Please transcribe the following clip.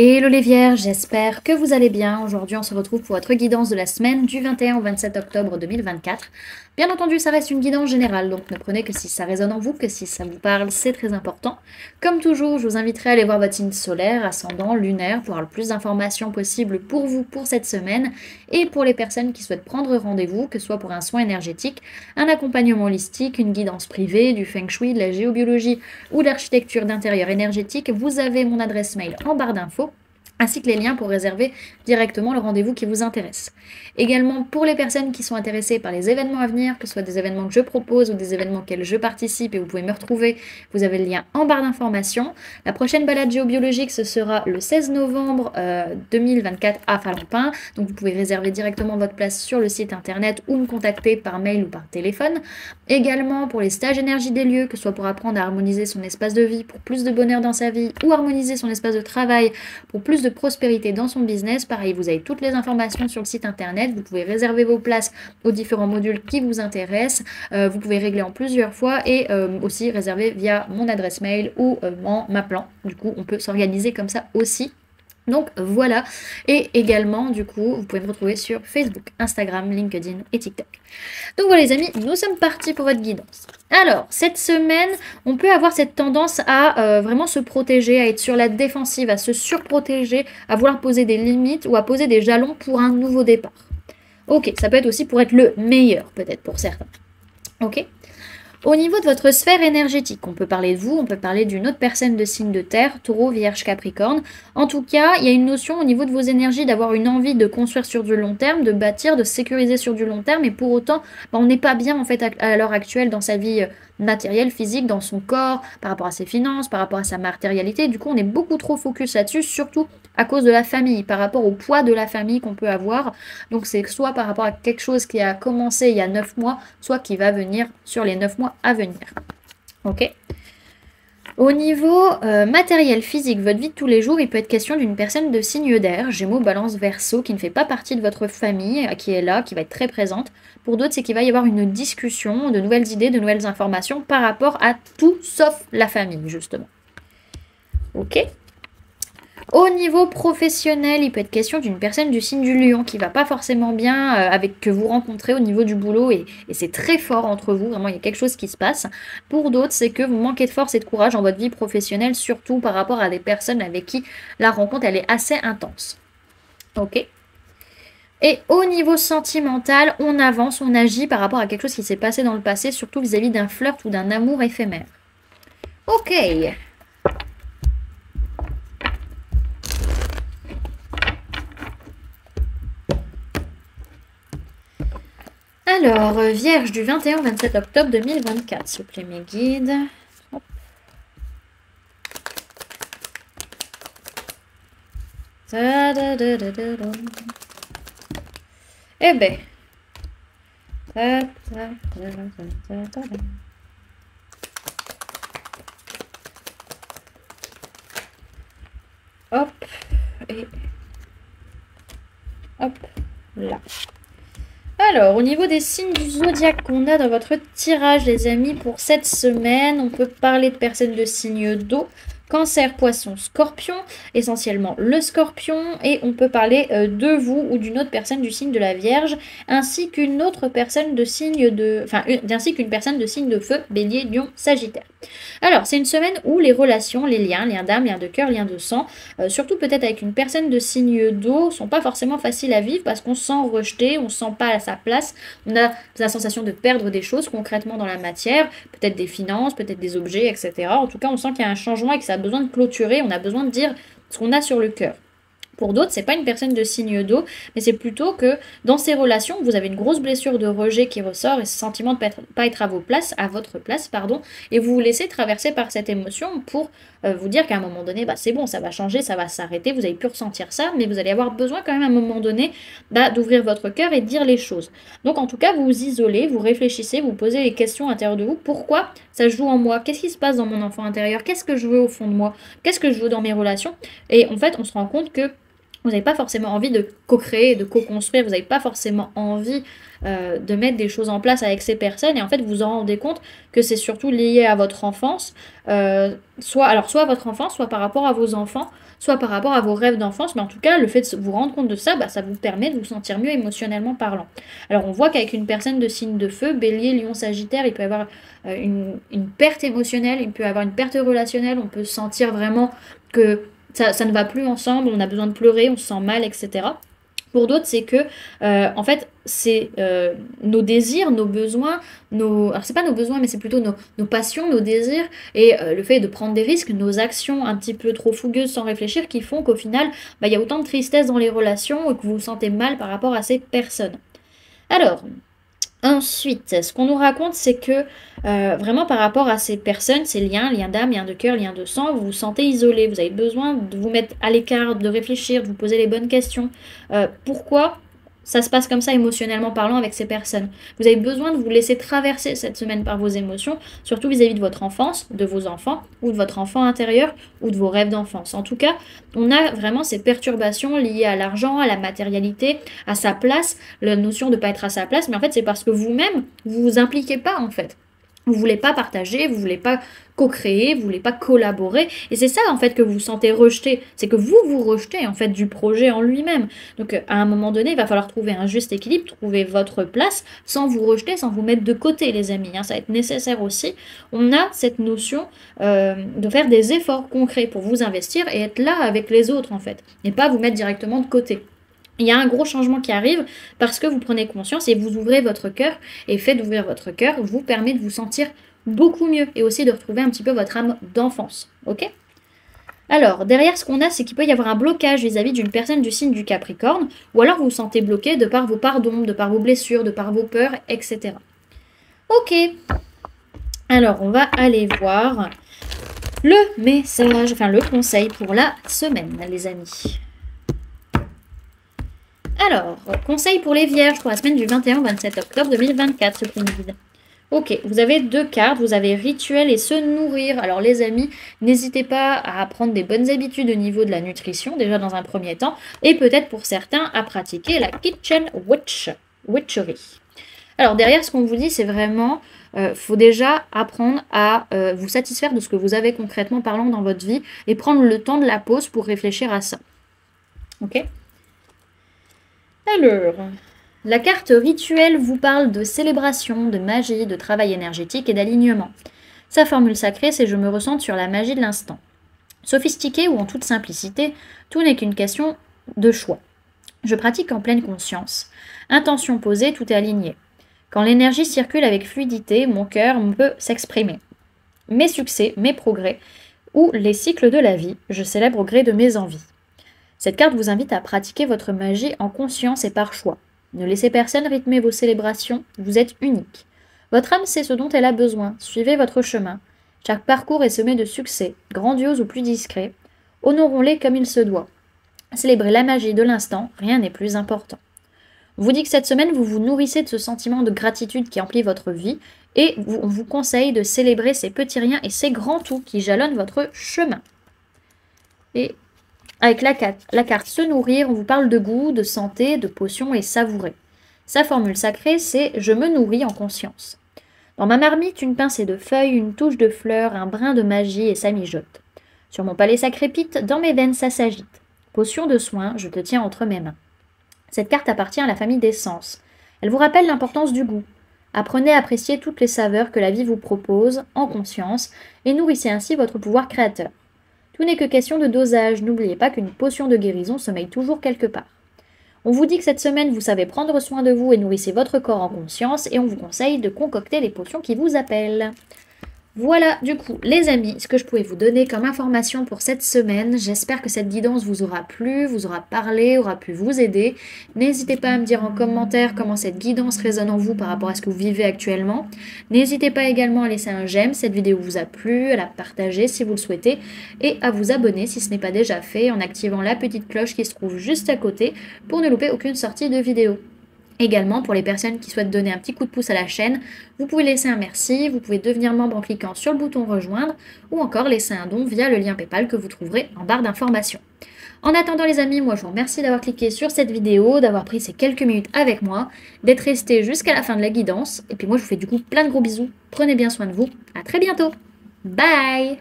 Hello les vierges, j'espère que vous allez bien. Aujourd'hui, on se retrouve pour votre guidance de la semaine du 21 au 27 octobre 2024. Bien entendu, ça reste une guidance générale, donc ne prenez que si ça résonne en vous, que si ça vous parle, c'est très important. Comme toujours, je vous inviterai à aller voir votre signe solaire, ascendant, lunaire, pour avoir le plus d'informations possible pour vous pour cette semaine et pour les personnes qui souhaitent prendre rendez-vous, que ce soit pour un soin énergétique, un accompagnement holistique, une guidance privée, du feng shui, de la géobiologie ou de l'architecture d'intérieur énergétique. Vous avez mon adresse mail en barre d'infos, ainsi que les liens pour réserver directement le rendez-vous qui vous intéresse. Également, pour les personnes qui sont intéressées par les événements à venir, que ce soit des événements que je propose ou des événements auxquels je participe, et vous pouvez me retrouver, vous avez le lien en barre d'informations. La prochaine balade géobiologique, ce sera le 16 novembre 2024 à Falampin, donc vous pouvez réserver directement votre place sur le site internet ou me contacter par mail ou par téléphone. Également, pour les stages énergie des lieux, que ce soit pour apprendre à harmoniser son espace de vie pour plus de bonheur dans sa vie, ou harmoniser son espace de travail pour plus de prospérité dans son business. Pareil, vous avez toutes les informations sur le site internet, vous pouvez réserver vos places aux différents modules qui vous intéressent, vous pouvez régler en plusieurs fois et aussi réserver via mon adresse mail ou en m'appelant. Du coup, on peut s'organiser comme ça aussi. Donc voilà, et également du coup vous pouvez me retrouver sur Facebook, Instagram, LinkedIn et TikTok. Donc voilà les amis, nous sommes partis pour votre guidance. Alors cette semaine, on peut avoir cette tendance à vraiment se protéger, à être sur la défensive, à se surprotéger, à vouloir poser des limites ou à poser des jalons pour un nouveau départ. Ok, ça peut être aussi pour être le meilleur peut-être pour certains. Ok. Au niveau de votre sphère énergétique, on peut parler de vous, on peut parler d'une autre personne de signe de terre, taureau, vierge, capricorne. En tout cas, il y a une notion au niveau de vos énergies d'avoir une envie de construire sur du long terme, de bâtir, de sécuriser sur du long terme, et pour autant, on n'est pas bien en fait à l'heure actuelle dans sa vie matérielle, physique, dans son corps, par rapport à ses finances, par rapport à sa matérialité. Du coup, on est beaucoup trop focus là-dessus, surtout à cause de la famille, par rapport au poids de la famille qu'on peut avoir. Donc c'est soit par rapport à quelque chose qui a commencé il y a 9 mois, soit qui va venir sur les 9 mois à venir. Ok. Au niveau matériel, physique, votre vie de tous les jours, il peut être question d'une personne de signe d'air, Gémeaux, Balance, Verseau, qui ne fait pas partie de votre famille, qui est là, qui va être très présente. Pour d'autres, c'est qu'il va y avoir une discussion, de nouvelles idées, de nouvelles informations par rapport à tout sauf la famille, justement. Ok. Au niveau professionnel, il peut être question d'une personne du signe du lion qui va pas forcément bien avec que vous rencontrez au niveau du boulot et c'est très fort entre vous, vraiment il y a quelque chose qui se passe. Pour d'autres, c'est que vous manquez de force et de courage dans votre vie professionnelle, surtout par rapport à des personnes avec qui la rencontre elle est assez intense. Ok. Et au niveau sentimental, on avance, on agit par rapport à quelque chose qui s'est passé dans le passé, surtout vis-à-vis d'un flirt ou d'un amour éphémère. Ok. Alors, Vierge du 21 au 27 octobre 2024, s'il vous plaît, mes guides. Hop. Eh ben. Hop. Et hop. Là. Alors, au niveau des signes du zodiaque qu'on a dans votre tirage, les amis, pour cette semaine, on peut parler de personnes de signe d'eau, Cancer, Poisson, Scorpion, essentiellement le Scorpion, et on peut parler de vous ou d'une autre personne du signe de la Vierge, ainsi qu'une autre personne de signe de... Enfin, ainsi qu'une personne de signe de feu, Bélier, Lion, Sagittaire. Alors, c'est une semaine où les relations, les liens d'âme, liens de cœur, liens de sang, surtout peut-être avec une personne de signe d'eau, sont pas forcément faciles à vivre parce qu'on se sent rejeté, on se sent pas à sa place, on a la sensation de perdre des choses concrètement dans la matière, peut-être des finances, peut-être des objets, etc. En tout cas, on sent qu'il y a un changement et que ça a besoin de clôturer, on a besoin de dire ce qu'on a sur le cœur. Pour d'autres, c'est pas une personne de signe d'eau, mais c'est plutôt que dans ces relations, vous avez une grosse blessure de rejet qui ressort et ce sentiment de pas être à votre place, pardon, et vous vous laissez traverser par cette émotion pour vous dire qu'à un moment donné, bah, c'est bon, ça va changer, ça va s'arrêter, vous avez pu ressentir ça, mais vous allez avoir besoin quand même à un moment donné d'ouvrir votre cœur et de dire les choses. Donc en tout cas, vous vous isolez, vous réfléchissez, vous posez les questions à l'intérieur de vous. Pourquoi ça joue en moi? Qu'est-ce qui se passe dans mon enfant intérieur? Qu'est-ce que je veux au fond de moi? Qu'est-ce que je veux dans mes relations? Et en fait, on se rend compte que vous n'avez pas forcément envie de co-créer, de co-construire, vous n'avez pas forcément envie de mettre des choses en place avec ces personnes, et en fait vous vous en rendez compte que c'est surtout lié à votre enfance, soit à votre enfance, soit par rapport à vos enfants, soit par rapport à vos rêves d'enfance, mais en tout cas, le fait de vous rendre compte de ça, bah, ça vous permet de vous sentir mieux émotionnellement parlant. Alors, on voit qu'avec une personne de signe de feu, Bélier, Lion, Sagittaire, il peut y avoir une perte émotionnelle, il peut y avoir une perte relationnelle, on peut sentir vraiment que ça ne va plus ensemble, on a besoin de pleurer, on se sent mal, etc. Pour d'autres, c'est que, en fait, c'est nos désirs, nos besoins, alors c'est pas nos besoins, mais c'est plutôt nos passions, nos désirs, et le fait de prendre des risques, nos actions un petit peu trop fougueuses sans réfléchir, qui font qu'au final, bah, il y a autant de tristesse dans les relations et que vous vous sentez mal par rapport à ces personnes. Alors, ensuite, ce qu'on nous raconte, c'est que vraiment par rapport à ces personnes, ces liens d'âme, liens de cœur, liens de sang, vous vous sentez isolé, vous avez besoin de vous mettre à l'écart, de réfléchir, de vous poser les bonnes questions. Pourquoi ça se passe comme ça émotionnellement parlant avec ces personnes? Vous avez besoin de vous laisser traverser cette semaine par vos émotions, surtout vis-à-vis de votre enfance, de vos enfants, ou de votre enfant intérieur, ou de vos rêves d'enfance. En tout cas, on a vraiment ces perturbations liées à l'argent, à la matérialité, à sa place, la notion de ne pas être à sa place, mais en fait c'est parce que vous-même, vous vous impliquez pas en fait. Vous voulez pas partager, vous voulez pas co-créer, vous voulez pas collaborer. Et c'est ça en fait que vous vous sentez rejeté. C'est que vous vous rejetez en fait du projet en lui-même. Donc à un moment donné, il va falloir trouver un juste équilibre, trouver votre place sans vous rejeter, sans vous mettre de côté les amis. Ça va être nécessaire aussi. On a cette notion de faire des efforts concrets pour vous investir et être là avec les autres en fait. Et pas vous mettre directement de côté. Il y a un gros changement qui arrive parce que vous prenez conscience et vous ouvrez votre cœur. Et le fait d'ouvrir votre cœur vous permet de vous sentir beaucoup mieux et aussi de retrouver un petit peu votre âme d'enfance. Ok? Alors, derrière ce qu'on a, c'est qu'il peut y avoir un blocage vis-à-vis d'une personne du signe du Capricorne, ou alors vous vous sentez bloqué de par vos pardons, de par vos blessures, de par vos peurs, etc. Ok. Alors, on va aller voir le message, enfin le conseil pour la semaine, les amis. Alors, conseil pour les vierges pour la semaine du 21 au 27 octobre 2024, ce premier guide. Ok, vous avez deux cartes, vous avez rituel et se nourrir. Alors les amis, n'hésitez pas à apprendre des bonnes habitudes au niveau de la nutrition, déjà dans un premier temps, et peut-être pour certains à pratiquer la kitchen witchery. Alors derrière, ce qu'on vous dit, c'est vraiment, faut déjà apprendre à vous satisfaire de ce que vous avez concrètement parlant dans votre vie et prendre le temps de la pause pour réfléchir à ça. Ok ? Alors, la carte rituel vous parle de célébration, de magie, de travail énergétique et d'alignement. Sa formule sacrée, c'est « je me ressente sur la magie de l'instant ». Sophistiqué ou en toute simplicité, tout n'est qu'une question de choix. Je pratique en pleine conscience. Intention posée, tout est aligné. Quand l'énergie circule avec fluidité, mon cœur peut s'exprimer. Mes succès, mes progrès, ou les cycles de la vie, je célèbre au gré de mes envies. Cette carte vous invite à pratiquer votre magie en conscience et par choix. Ne laissez personne rythmer vos célébrations, vous êtes unique. Votre âme sait ce dont elle a besoin, suivez votre chemin. Chaque parcours est semé de succès, grandiose ou plus discret. Honorons-les comme il se doit. Célébrez la magie de l'instant, rien n'est plus important. On vous dit que cette semaine, vous vous nourrissez de ce sentiment de gratitude qui emplit votre vie et on vous conseille de célébrer ces petits riens et ces grands tout qui jalonnent votre chemin. Et avec la carte se nourrir, on vous parle de goût, de santé, de potions et savourer. Sa formule sacrée, c'est « je me nourris en conscience ». Dans ma marmite, une pincée de feuilles, une touche de fleurs, un brin de magie et ça mijote. Sur mon palais ça crépite, dans mes veines ça s'agite. Potion de soin, je te tiens entre mes mains. Cette carte appartient à la famille des sens. Elle vous rappelle l'importance du goût. Apprenez à apprécier toutes les saveurs que la vie vous propose, en conscience, et nourrissez ainsi votre pouvoir créateur. Tout n'est que question de dosage, n'oubliez pas qu'une potion de guérison sommeille toujours quelque part. On vous dit que cette semaine, vous savez prendre soin de vous et nourrissez votre corps en conscience, et on vous conseille de concocter les potions qui vous appellent. Voilà, du coup, les amis, ce que je pouvais vous donner comme information pour cette semaine. J'espère que cette guidance vous aura plu, vous aura parlé, aura pu vous aider. N'hésitez pas à me dire en commentaire comment cette guidance résonne en vous par rapport à ce que vous vivez actuellement. N'hésitez pas également à laisser un j'aime si cette vidéo vous a plu, à la partager si vous le souhaitez, et à vous abonner si ce n'est pas déjà fait en activant la petite cloche qui se trouve juste à côté pour ne louper aucune sortie de vidéo. Également, pour les personnes qui souhaitent donner un petit coup de pouce à la chaîne, vous pouvez laisser un merci, vous pouvez devenir membre en cliquant sur le bouton rejoindre ou encore laisser un don via le lien PayPal que vous trouverez en barre d'informations. En attendant les amis, moi je vous remercie d'avoir cliqué sur cette vidéo, d'avoir pris ces quelques minutes avec moi, d'être resté jusqu'à la fin de la guidance. Et puis moi je vous fais du coup plein de gros bisous, prenez bien soin de vous, à très bientôt. Bye!